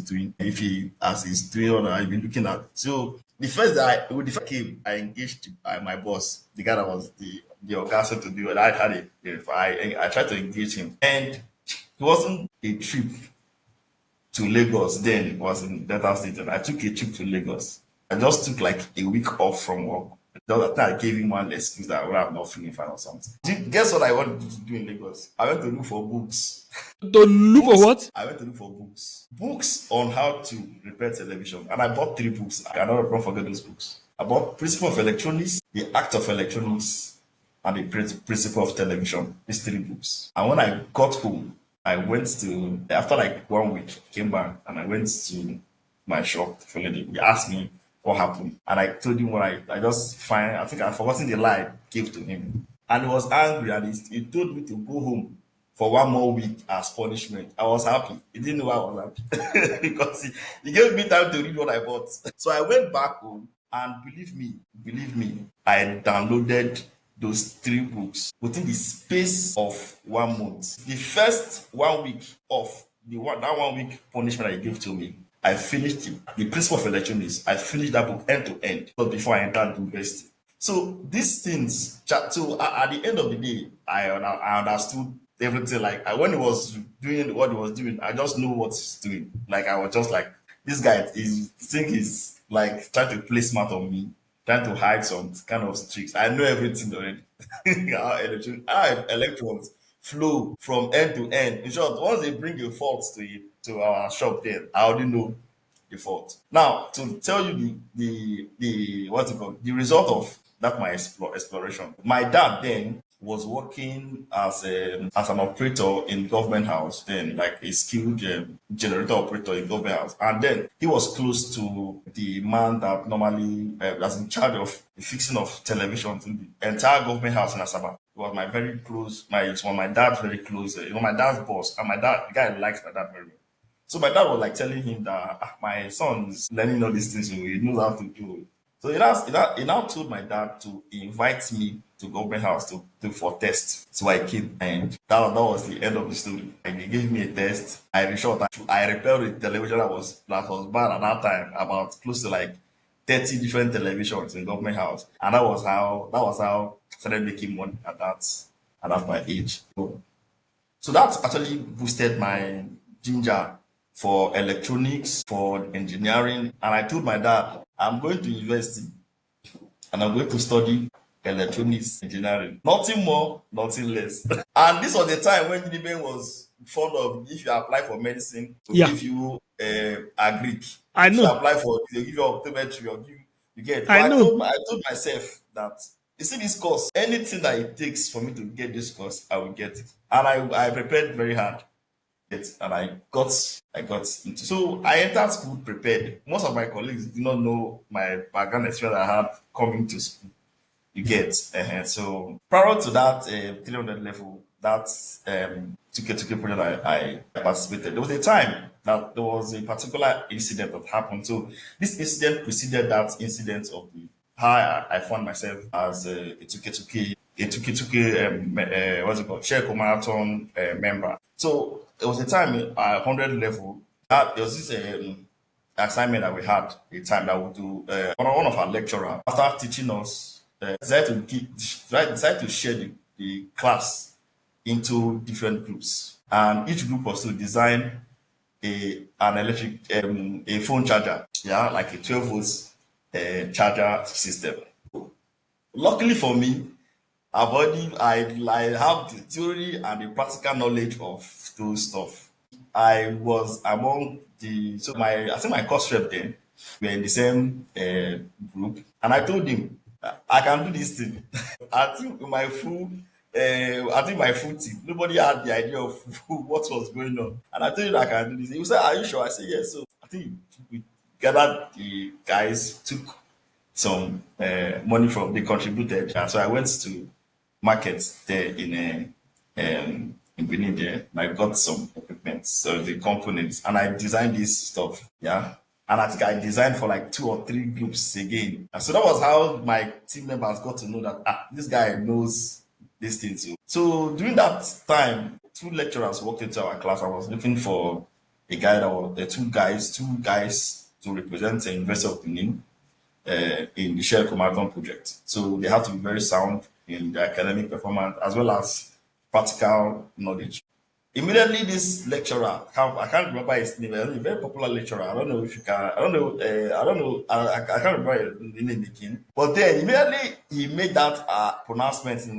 doing, if he as he's doing or I've been looking at. So the first that when the first came, I engaged my boss, the guy that was the orgasm to do it. I had it. I tried to engage him, and it wasn't a trip to Lagos. Then it was in Delta State, and I took a trip to Lagos. I just took like a week off from work. The other time I gave him one excuse that I'm not feeling fine or something. Guess what I wanted to do in Lagos? I went to look for books. To look for Books. what? I went to look for books. Books on how to repair television. And I bought three books. I cannot not forget those books. I bought Principle of Electronics, The Act of Electronics, and The Principle of Television. These three books. And when I got home, I went to, after like 1 week, came back and I went to my shop. He asked me what happened. And I told him what I just find, I think I'd forgotten the lie I gave to him. And he was angry and he told me to go home for 1 more week as punishment. I was happy. He didn't know why I was happy because he gave me time to read what I bought. So I went back home and believe me, I downloaded those three books within the space of 1 month. The first 1 week of that 1 week punishment I gave to me, I finished it. The Principle of Electronics, I finished that book end to end, but before I entered university. So these things, so at the end of the day, I understood everything. Like when he was doing what he was doing, I just know what he's doing. Like I was just like, this guy is think he's like trying to play smart on me, trying to hide some kind of tricks. I know everything already. How electrons flow from end to end. In short, once they bring a fault to our shop, then I already know the fault. Now, to tell you the what's it called, the result of that my exploration. My dad then was working as an operator in government house, then like a skilled generator operator in government house, and then he was close to the man that normally was in charge of the fixing of televisions in the entire government house in Asaba. He was my very close, it's one of my dad's very close, my dad's boss, and my dad, the guy likes my dad very well. So my dad was like telling him that my son is learning all these things, so he knows how to do it. So he now told my dad to invite me to government house to for test. So I came, and that was the end of the story. And he gave me a test. I repaired the television that was bad at that time, about close to like 30 different televisions in government house. And that was how I started making money at that my age. So that actually boosted my ginger for electronics, for engineering. And I told my dad, I'm going to university and I'm going to study electronics engineering. Nothing more, nothing less. And this was the time when Uniben was fond of, if you apply for medicine, to Yeah, give you agric. I If you know. apply for, they'll give you optometry or give you get. I But know. I told myself that you see this course, anything that it takes for me to get this course, I will get it. And I prepared very hard. And I got into, so I entered school prepared. Most of my colleagues did not know my background experience I had coming to school. You get so prior to that 300 level, that 2K project I participated. There was a time that there was a particular incident that happened. So this incident preceded that incident of the how I found myself as a 2K what's it called, Share Marathon member. So there was a time at 100 level that there was this assignment that we had a time that we do one of our lecturer after teaching us decided to share the class into different groups, and each group was to design an electric a phone charger, yeah, like a 12 volts charger system. Luckily for me, I have the theory and the practical knowledge of those stuff. I was among the so my I think my course rep then were in the same group, and I told him I can do this thing. I think my full team, nobody had the idea of what was going on, and I told him I can do this. He said, "Are you sure?" I said, "Yes." So I think we gathered the guys, took some money from they contributed, and so I went to market there in Benin there. And I got some equipment, so the components, and I designed this stuff. Yeah. And I think I designed for like two or three groups again. And so that was how my team members got to know that this guy knows this thing too. So during that time, two lecturers walked into our class. I was looking for a guy that was the two guys to represent the University of Benin in the Shell Comarcon project. So they have to be very sound in their academic performance as well as practical knowledge. Immediately, this lecturer, I can't remember his name, a very popular lecturer. I don't know if you can, I don't know, I don't know, I can't remember the name again. But then immediately he made that pronouncement in